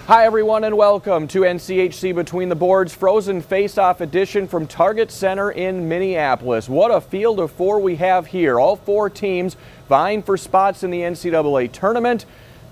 Hi everyone and welcome to NCHC Between the Boards Frozen Faceoff edition from Target Center in Minneapolis. What a field of four we have here. All four teams vying for spots in the NCAA tournament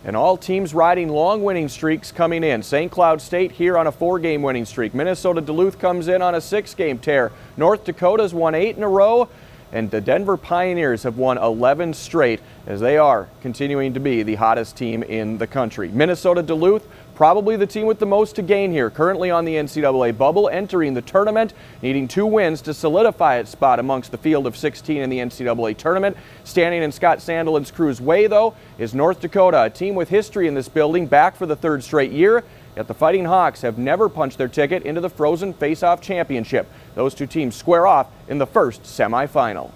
and all teams riding long winning streaks coming in. St. Cloud State here on a 4-game winning streak. Minnesota Duluth comes in on a 6-game tear. North Dakota's won 8 in a row. And the Denver Pioneers have won 11 straight as they are continuing to be the hottest team in the country. Minnesota Duluth, probably the team with the most to gain here, currently on the NCAA bubble, entering the tournament, needing 2 wins to solidify its spot amongst the field of 16 in the NCAA tournament. Standing in Scott Sandelin's crew's way, though, is North Dakota, a team with history in this building, back for the 3rd straight year. Yet the Fighting Hawks have never punched their ticket into the Frozen Faceoff Championship. Those two teams square off in the first semifinal.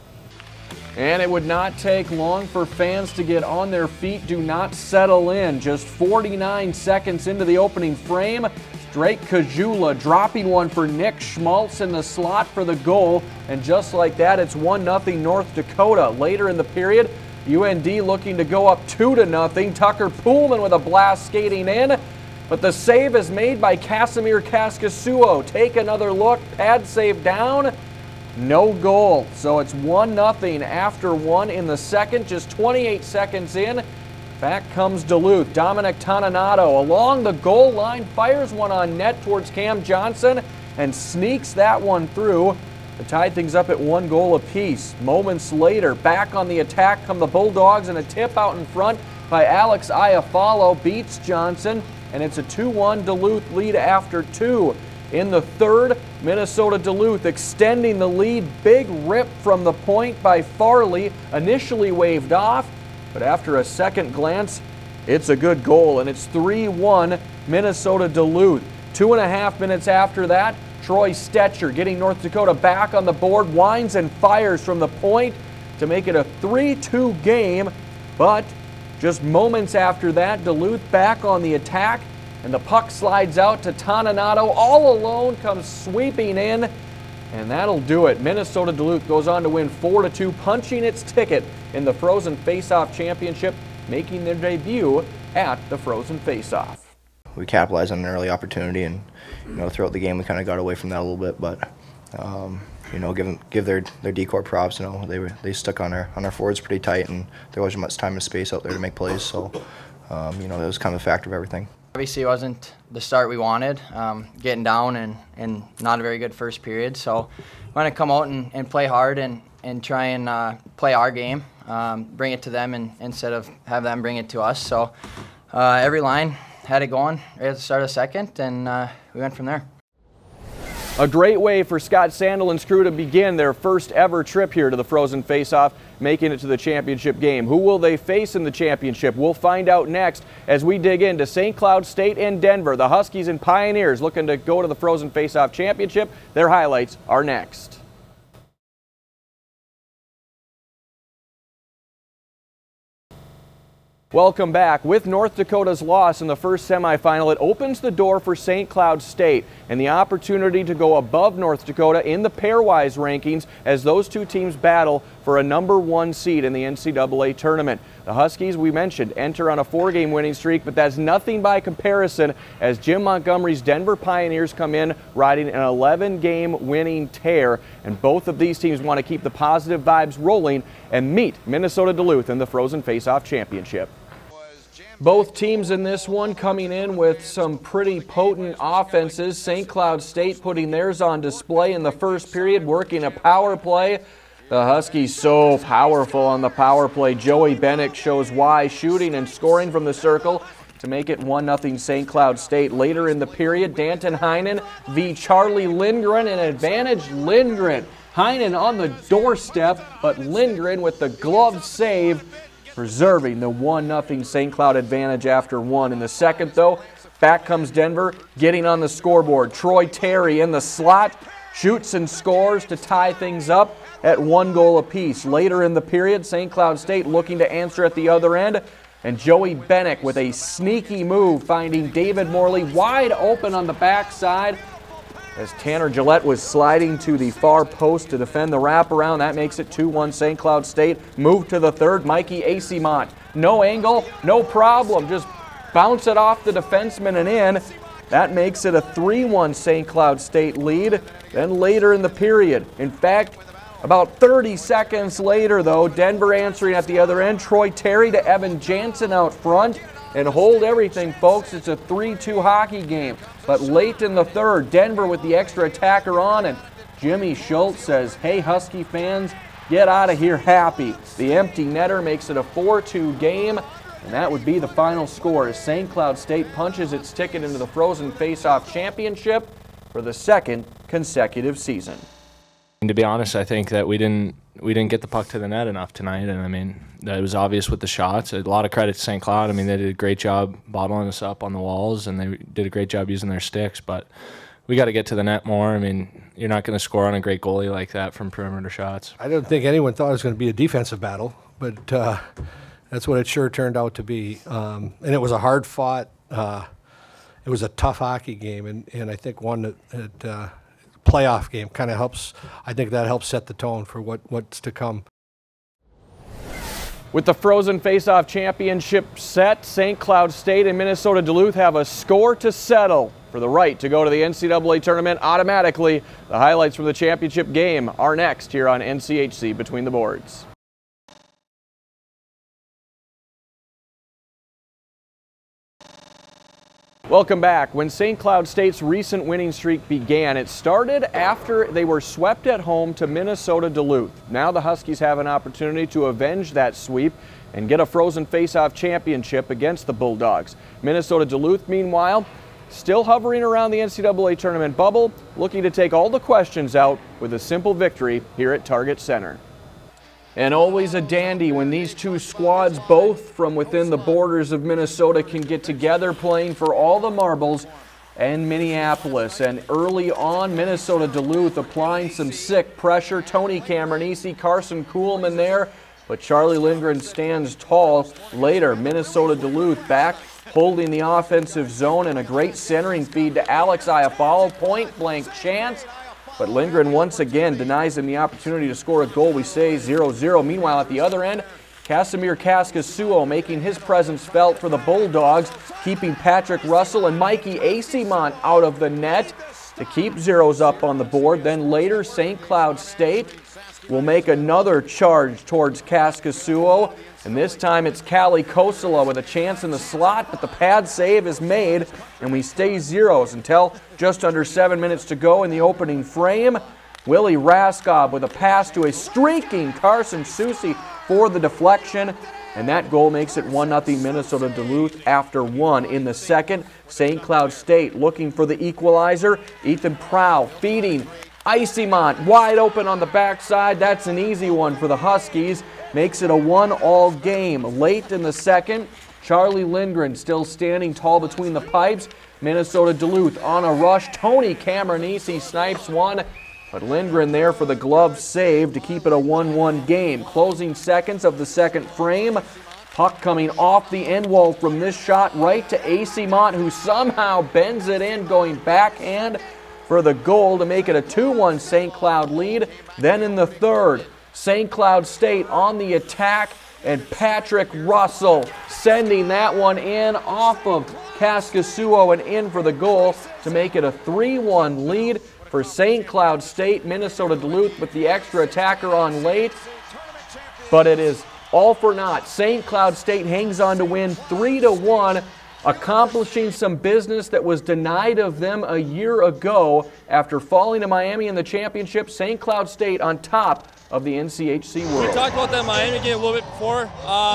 And it would not take long for fans to get on their feet. Do not settle in. Just 49 seconds into the opening frame, Drake Kajula dropping one for Nick Schmaltz in the slot for the goal. And just like that, it's 1-0 North Dakota. Later in the period, UND looking to go up 2-0. Tucker Pullman with a blast skating in. But the save is made by Casimir Kaskasuo. Take another look, pad save down, no goal. So it's 1-0 after 1 in the second, just 28 seconds in. Back comes Duluth. Dominic Toninato along the goal line, fires one on net towards Cam Johnson and sneaks that one through to tie things up at 1 goal apiece. Moments later, back on the attack come the Bulldogs, and a tip out in front by Alex Iafallo beats Johnson. And it's a 2-1 Duluth lead after 2. In the third, Minnesota Duluth extending the lead. Big rip from the point by Farley, initially waved off, but after a second glance, it's a good goal, and it's 3-1 Minnesota Duluth. 2.5 minutes after that, Troy Stetcher getting North Dakota back on the board, winds and fires from the point to make it a 3-2 game, but just moments after that, Duluth back on the attack, and the puck slides out to Toninato. All alone, comes sweeping in, and that'll do it. Minnesota Duluth goes on to win 4-2, punching its ticket in the Frozen Faceoff Championship, making their debut at the Frozen Faceoff. We capitalized on an early opportunity, and throughout the game we kind of got away from that a little bit, but give their decor props. They stuck on our forwards pretty tight, and there wasn't much time and space out there to make plays. So that was kind of a factor of everything. Obviously, it wasn't the start we wanted. Getting down and not a very good first period. So we want to come out and play hard and try and play our game, bring it to them instead of have them bring it to us. So every line had it going right at the start of the second, and we went from there. A great way for Scott Sandelin's crew to begin their first ever trip here to the Frozen Faceoff, making it to the championship game. Who will they face in the championship? We'll find out next as we dig into St. Cloud State and Denver. The Huskies and Pioneers looking to go to the Frozen Faceoff Championship. Their highlights are next. Welcome back. With North Dakota's loss in the first semifinal, it opens the door for St. Cloud State and the opportunity to go above North Dakota in the pairwise rankings as those two teams battle for a #1 seed in the NCAA tournament. The Huskies, we mentioned, enter on a 4-game winning streak, but that's nothing by comparison as Jim Montgomery's Denver Pioneers come in riding an 11-game winning tear, and both of these teams want to keep the positive vibes rolling and meet Minnesota Duluth in the Frozen Faceoff Championship. Both teams in this one coming in with some pretty potent offenses. St. Cloud State putting theirs on display in the first period, working a power play. The Huskies so powerful on the power play. Joey Bennick shows why, shooting and scoring from the circle to make it 1-0 St. Cloud State. Later in the period, Danton Heinen v. Charlie Lindgren, an advantage Lindgren. Heinen on the doorstep, but Lindgren with the glove save, preserving the 1-0 St. Cloud advantage after 1. In the second, though, back comes Denver, getting on the scoreboard. Troy Terry in the slot, shoots and scores to tie things up at 1 goal apiece. Later in the period, St. Cloud State looking to answer at the other end, and Joey Bennick with a sneaky move, finding David Morley wide open on the backside as Tanner Gillette was sliding to the far post to defend the wraparound. That makes it 2-1 St. Cloud State. Move to the third, Mikey Acemont. No angle, no problem, just bounce it off the defenseman and in. That makes it a 3-1 St. Cloud State lead. Then later in the period, in fact, about 30 seconds later, though, Denver answering at the other end. Troy Terry to Evan Jansen out front. And hold everything, folks. It's a 3-2 hockey game. But late in the third, Denver with the extra attacker on, and Jimmy Schultz says, hey, Husky fans, get out of here happy. The empty netter makes it a 4-2 game, and that would be the final score as St. Cloud State punches its ticket into the Frozen Faceoff Championship for the second consecutive season. And to be honest, I think that we didn't get the puck to the net enough tonight, and I mean, that was obvious with the shots. A lot of credit to St. Cloud. I mean, they did a great job bottling us up on the walls, and they did a great job using their sticks, but we got to get to the net more. I mean, you're not going to score on a great goalie like that from perimeter shots. I don't think anyone thought it was going to be a defensive battle, but that's what it sure turned out to be. And it was a hard-fought, it was a tough hockey game, and I think one that playoff game kind of helps. I think that helps set the tone for what's to come. With the Frozen Faceoff Championship set, St. Cloud State and Minnesota Duluth have a score to settle for the right to go to the NCAA tournament automatically. The highlights from the championship game are next here on NCHC Between the Boards. Welcome back. When St. Cloud State's recent winning streak began, it started after they were swept at home to Minnesota Duluth. Now the Huskies have an opportunity to avenge that sweep and get a Frozen Faceoff championship against the Bulldogs. Minnesota Duluth, meanwhile, still hovering around the NCAA tournament bubble, looking to take all the questions out with a simple victory here at Target Center. And always a dandy when these two squads, both from within the borders of Minnesota, can get together playing for all the marbles and Minneapolis. And early on, Minnesota Duluth applying some sick pressure. Tony Cameronese, Carson Kuhlman there, but Charlie Lindgren stands tall. Later, Minnesota Duluth back holding the offensive zone and a great centering feed to Alex Iafallo. Point blank chance. But Lindgren once again denies him the opportunity to score a goal. We say 0-0. Meanwhile, at the other end, Casimir Kaskasuo making his presence felt for the Bulldogs, keeping Patrick Russell and Mikey Acemont out of the net to keep zeros up on the board. Then later, St. Cloud State will make another charge towards Kaskasuo. And this time it's Callie Kosala with a chance in the slot, but the pad save is made, and we stay zeros until just under 7 minutes to go in the opening frame. Willie Raskob with a pass to a streaking Carson Susi for the deflection, and that goal makes it 1-0 Minnesota Duluth after 1 in the second. St. Cloud State looking for the equalizer. Ethan Prow feeding Acemont wide open on the backside. That's an easy one for the Huskies. Makes it a 1-all game. Late in the second, Charlie Lindgren still standing tall between the pipes. Minnesota Duluth on a rush. Tony Cameronese snipes one, but Lindgren there for the glove save to keep it a 1-1 game. Closing seconds of the second frame. Puck coming off the end wall from this shot right to Acemont, who somehow bends it in, going backhand for the goal to make it a 2-1 St. Cloud lead. Then in the third, St. Cloud State on the attack, and Patrick Russell sending that one in off of Kaskasuo and in for the goal to make it a 3-1 lead for St. Cloud State. Minnesota Duluth with the extra attacker on late, but it is all for naught. St. Cloud State hangs on to win 3-1, accomplishing some business that was denied of them a year ago after falling to Miami in the championship. St. Cloud State on top of the NCHC world. We talked about that Miami game a little bit before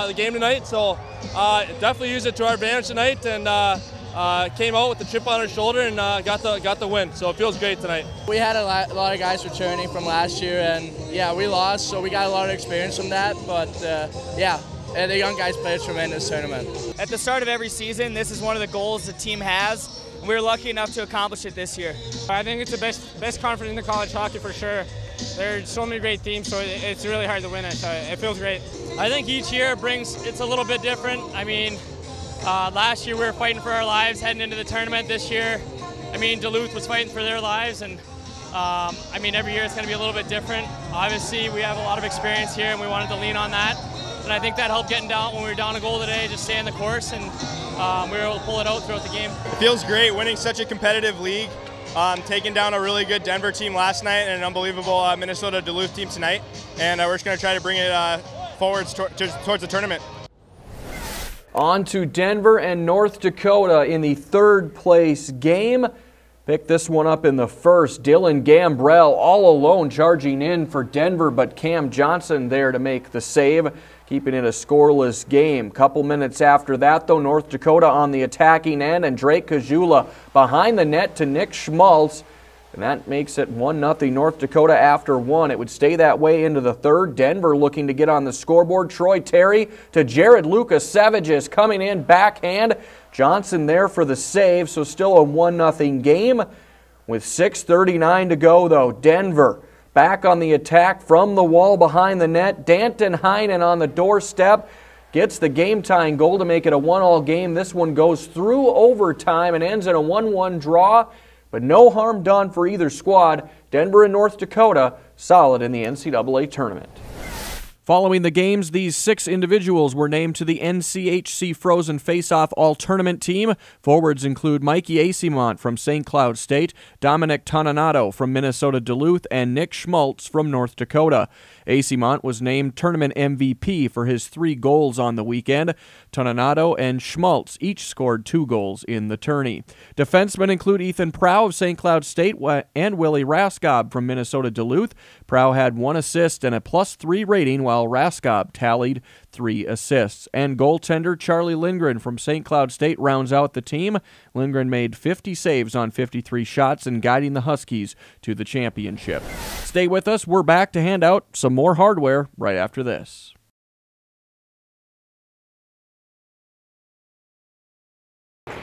the game tonight, so definitely used it to our advantage tonight, and came out with the chip on our shoulder and got the win. So it feels great tonight. We had a lot of guys returning from last year, and yeah, we lost, so we got a lot of experience from that. But yeah, and the young guys played a tremendous tournament. At the start of every season, this is one of the goals the team has. And we were lucky enough to accomplish it this year. I think it's the best conference in the college hockey for sure. There's so many great teams, so it's really hard to win it. So it feels great. I think each year it's a little bit different. I mean, last year we were fighting for our lives heading into the tournament. This year, I mean, Duluth was fighting for their lives, and I mean, every year it's going to be a little bit different. Obviously, we have a lot of experience here, and we wanted to lean on that. And I think that helped getting down when we were down a goal today, just staying the course and we were able to pull it out throughout the game. It feels great winning such a competitive league, taking down a really good Denver team last night and an unbelievable Minnesota Duluth team tonight, and we're just going to try to bring it forwards towards the tournament. On to Denver and North Dakota in the third place game. Picked this one up in the first. Dylan Gambrell all alone charging in for Denver, but Cam Johnson there to make the save, keeping it a scoreless game. Couple minutes after that, though, North Dakota on the attacking end, and Drake Kajula behind the net to Nick Schmaltz. And that makes it 1-0 North Dakota after one. It would stay that way into the third. Denver looking to get on the scoreboard. Troy Terry to Jared Lucas. Savages coming in backhand. Johnson there for the save, so still a 1-0 game. With 6:39 to go, though, Denver back on the attack from the wall behind the net. Danton Heinen on the doorstep gets the game-tying goal to make it a 1-1 game. This one goes through overtime and ends in a 1-1 draw. But no harm done for either squad. Denver and North Dakota solid in the NCAA tournament. Following the games, these 6 individuals were named to the NCHC Frozen Faceoff All-Tournament team. Forwards include Mikey Acimont from St. Cloud State, Dominic Toninato from Minnesota Duluth, and Nick Schmaltz from North Dakota. Acimont was named tournament MVP for his 3 goals on the weekend. Toninato and Schmaltz each scored 2 goals in the tourney. Defensemen include Ethan Prow of St. Cloud State and Willie Raskob from Minnesota Duluth. Prow had 1 assist and a +3 rating, while Raskob tallied 3 assists. And goaltender Charlie Lindgren from St. Cloud State rounds out the team. Lindgren made 50 saves on 53 shots and guiding the Huskies to the championship. Stay with us. We're back to hand out some more hardware right after this.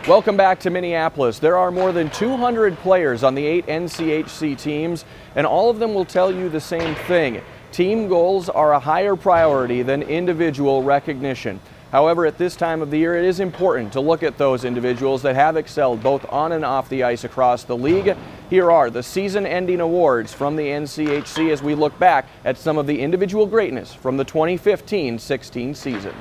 Welcome back to Minneapolis. There are more than 200 players on the 8 NCHC teams, and all of them will tell you the same thing. Team goals are a higher priority than individual recognition. However, at this time of the year, it is important to look at those individuals that have excelled both on and off the ice across the league. Here are the season-ending awards from the NCHC as we look back at some of the individual greatness from the 2015-16 season.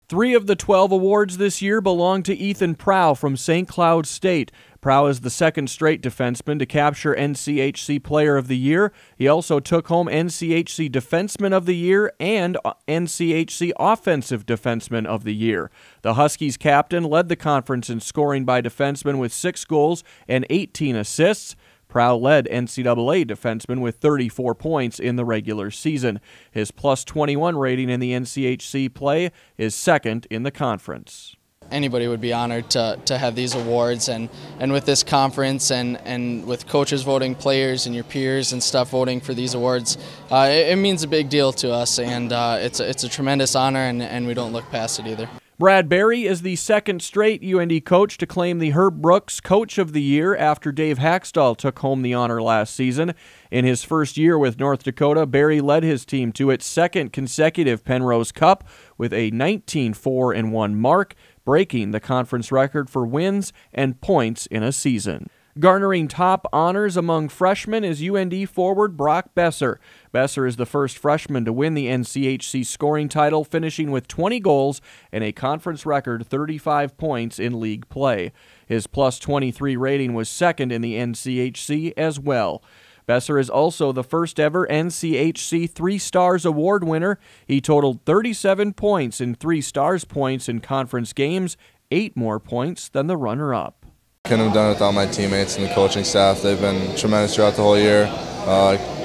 3 of the 12 awards this year belong to Ethan Prow from St. Cloud State. Prow is the second straight defenseman to capture NCHC Player of the Year. He also took home NCHC Defenseman of the Year and NCHC Offensive Defenseman of the Year. The Huskies captain led the conference in scoring by defensemen with 6 goals and 18 assists. Prow led NCAA defenseman with 34 points in the regular season. His +21 rating in the NCHC play is second in the conference. Anybody would be honored to have these awards, and with this conference and with coaches voting players and your peers and stuff voting for these awards, it means a big deal to us, and it's a tremendous honor, and we don't look past it either. Brad Berry is the second straight UND coach to claim the Herb Brooks Coach of the Year after Dave Haxtell took home the honor last season. In his first year with North Dakota, Berry led his team to its second consecutive Penrose Cup with a 19-4-1 mark, breaking the conference record for wins and points in a season. Garnering top honors among freshmen is UND forward Brock Besser. Besser is the first freshman to win the NCHC scoring title, finishing with 20 goals and a conference record 35 points in league play. His +23 rating was second in the NCHC as well. Besser is also the first ever NCHC 3 Stars Award winner. He totaled 37 points in 3 Stars points in conference games, 8 more points than the runner-up. Couldn't have done it without my teammates and the coaching staff. They've been tremendous throughout the whole year.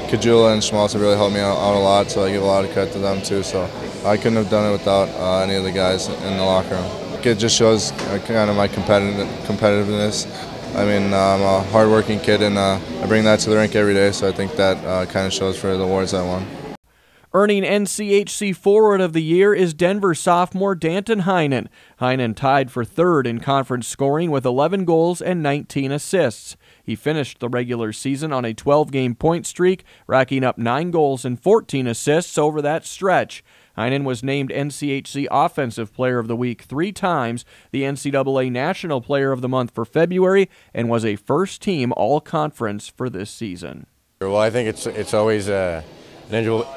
Kajula and Schmaltz have really helped me out a lot, so I give a lot of credit to them too. So I couldn't have done it without any of the guys in the locker room. It just shows kind of my competitiveness. I mean, I'm a hard-working kid, and I bring that to the rink every day, so I think that kind of shows for the awards I won. Earning NCHC Forward of the Year is Denver sophomore Danton Heinen. Heinen tied for third in conference scoring with 11 goals and 19 assists. He finished the regular season on a 12-game point streak, racking up 9 goals and 14 assists over that stretch. Heinen was named NCHC Offensive Player of the Week 3 times, the NCAA National Player of the Month for February, and was a first-team All-Conference for this season. Well, I think it's always an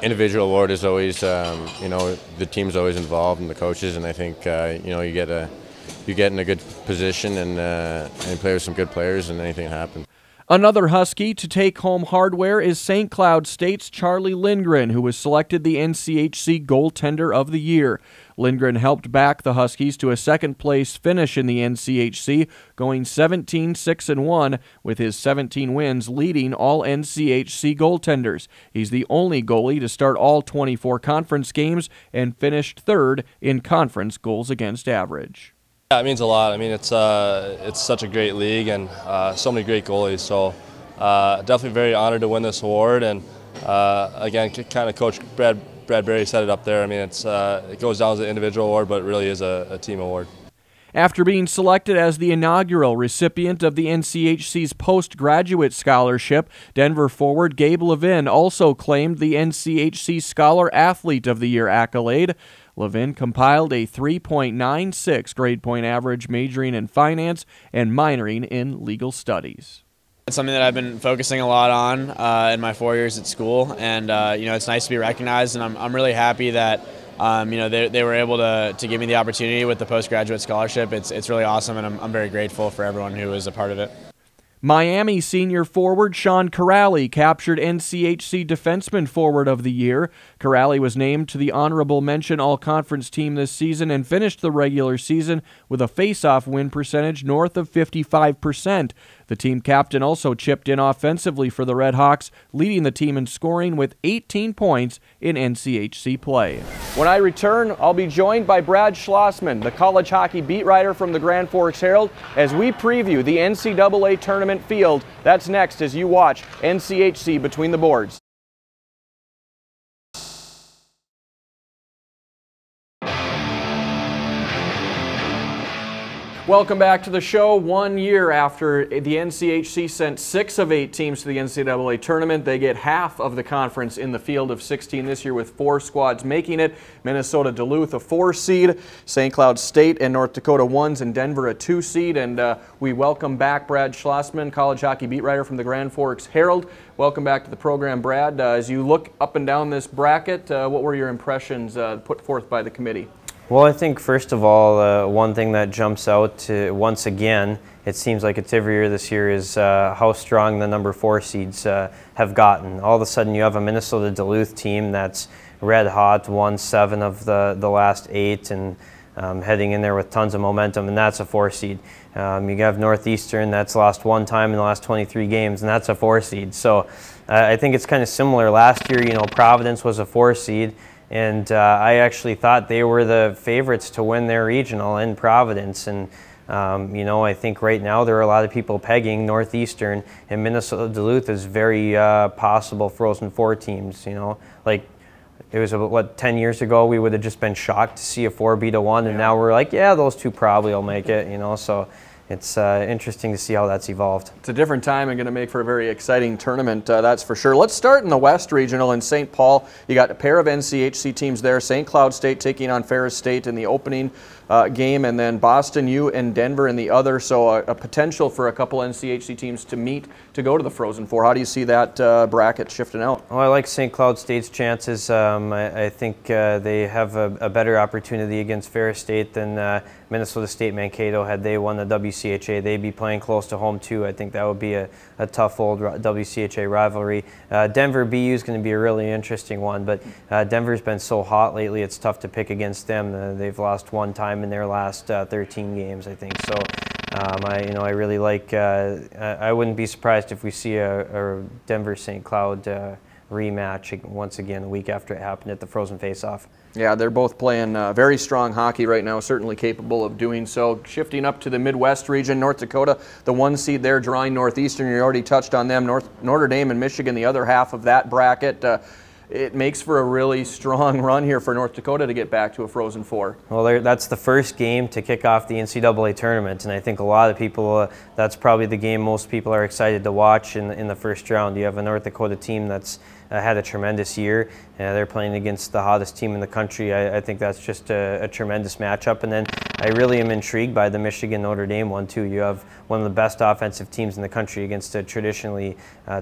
individual award is always, the team's always involved and the coaches, and I think, you get you get in a good position and play with some good players, and anything happens. Another Husky to take home hardware is St. Cloud State's Charlie Lindgren, who was selected the NCHC Goaltender of the Year. Lindgren helped back the Huskies to a second-place finish in the NCHC, going 17-6-1 with his 17 wins leading all NCHC goaltenders. He's the only goalie to start all 24 conference games and finished third in conference goals against average. Yeah, it means a lot. I mean, it's such a great league and so many great goalies. So definitely very honored to win this award. And again, kind of Coach Brad Berry set it up there. I mean, it goes down as an individual award, but it really is a team award. After being selected as the inaugural recipient of the NCHC's postgraduate scholarship, Denver forward Gabe Levin also claimed the NCHC Scholar Athlete of the Year accolade. Levin compiled a 3.96 grade point average, majoring in finance and minoring in legal studies. It's something that I've been focusing a lot on in my 4 years at school, and it's nice to be recognized, and I'm really happy that they were able to give me the opportunity with the postgraduate scholarship. It's really awesome, and I'm very grateful for everyone who was a part of it. Miami senior forward Sean Corrali captured NCHC Defenseman Forward of the Year. Corrali was named to the honorable mention all-conference team this season and finished the regular season with a face-off win percentage north of 55%. The team captain also chipped in offensively for the Redhawks, leading the team in scoring with 18 points in NCHC play. When I return, I'll be joined by Brad Schlossman, the college hockey beat writer from the Grand Forks Herald, as we preview the NCAA tournament field. That's next as you watch NCHC Between the Boards. Welcome back to the show. 1 year after the NCHC sent 6 of 8 teams to the NCAA tournament, they get half of the conference in the field of 16 this year, with 4 squads making it. Minnesota Duluth a 4 seed, St. Cloud State and North Dakota 1s, and Denver a 2 seed. And we welcome back Brad Schlossman, college hockey beat writer from the Grand Forks Herald. Welcome back to the program, Brad. As you look up and down this bracket, what were your impressions put forth by the committee? Well, I think first of all, one thing that jumps out once again, it seems like it's every year this year, is how strong the number 4 seeds have gotten. All of a sudden you have a Minnesota Duluth team that's red hot, won 7 of the last 8 and heading in there with tons of momentum, and that's a 4 seed. You have Northeastern that's lost 1 time in the last 23 games, and that's a 4 seed. So I think it's kind of similar. Last year, Providence was a 4 seed. And I actually thought they were the favorites to win their regional in Providence. And, I think right now there are a lot of people pegging Northeastern and Minnesota Duluth as very possible Frozen Four teams. Like it was, what, 10 years ago we would have just been shocked to see a 4 beat a 1. And now we're like, yeah, those 2 probably will make it, So it's interesting to see how that's evolved. It's a different time and going to make for a very exciting tournament, that's for sure. Let's start in the West Regional in St. Paul. You got a pair of NCHC teams there. St. Cloud State taking on Ferris State in the opening game, and then Boston U and Denver in the other. So a potential for a couple NCHC teams to meet to go to the Frozen Four. How do you see that bracket shifting out? Well, I like St. Cloud State's chances. I think they have a better opportunity against Ferris State than Minnesota State Mankato. Had they won the WCHA, they'd be playing close to home too. I think that would be a tough old WCHA rivalry. Denver BU is going to be a really interesting one, but Denver's been so hot lately, it's tough to pick against them. They've lost 1 time in their last 13 games, I think. So I really like, I wouldn't be surprised if we see a Denver-St. Cloud rematch once again a week after it happened at the Frozen Faceoff. Yeah, they're both playing very strong hockey right now, certainly capable of doing so. Shifting up to the Midwest region, North Dakota, the 1 seed there, drawing Northeastern. You already touched on them. Notre Dame and Michigan, the other half of that bracket. It makes for a really strong run here for North Dakota to get back to a Frozen Four. Well, that's the first game to kick off the NCAA tournament, and I think a lot of people, that's probably the game most people are excited to watch in the first round. You have a North Dakota team that's had a tremendous year. They're playing against the hottest team in the country. I think that's just a tremendous matchup. And then I really am intrigued by the Michigan-Notre Dame one too. You have one of the best offensive teams in the country against a traditionally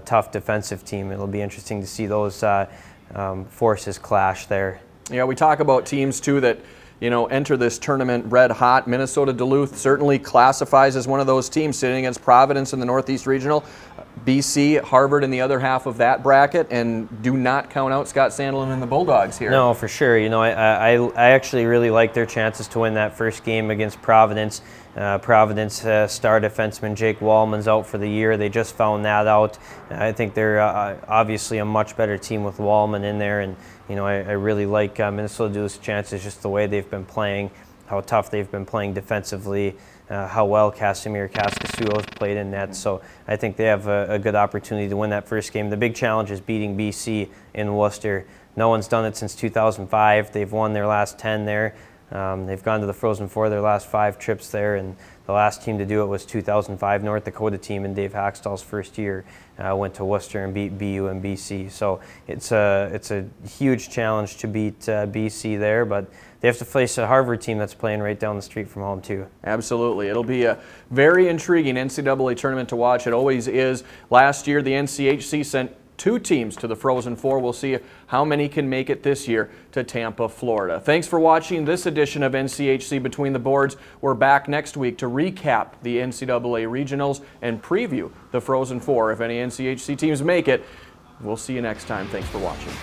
tough defensive team. It'll be interesting to see those forces clash there. Yeah, we talk about teams too that enter this tournament red hot. Minnesota Duluth certainly classifies as one of those teams, sitting against Providence in the Northeast Regional. BC, Harvard in the other half of that bracket, and do not count out Scott Sandelin and the Bulldogs here. No, for sure. I actually really like their chances to win that first game against Providence. Providence star defenseman Jake Wallman's out for the year. They just found that out. I think they're obviously a much better team with Wallman in there, and I really like Minnesota Duluth's chances, just the way they've been playing, how tough they've been playing defensively, how well Casimir Kaskasuo has played in net. So I think they have a good opportunity to win that first game. The big challenge is beating BC in Worcester. No one's done it since 2005. They've won their last 10 there. They've gone to the Frozen Four their last 5 trips there, and the last team to do it was 2005 North Dakota team in Dave Haxtell's first year. Went to Worcester and beat BU and BC. So it's a huge challenge to beat BC there, but they have to face a Harvard team that's playing right down the street from home too. Absolutely. It'll be a very intriguing NCAA tournament to watch. It always is. Last year, the NCHC sent 2 teams to the Frozen Four. We'll see how many can make it this year to Tampa, Florida. Thanks for watching this edition of NCHC Between the Boards. We're back next week to recap the NCAA regionals and preview the Frozen Four. If any NCHC teams make it, we'll see you next time. Thanks for watching.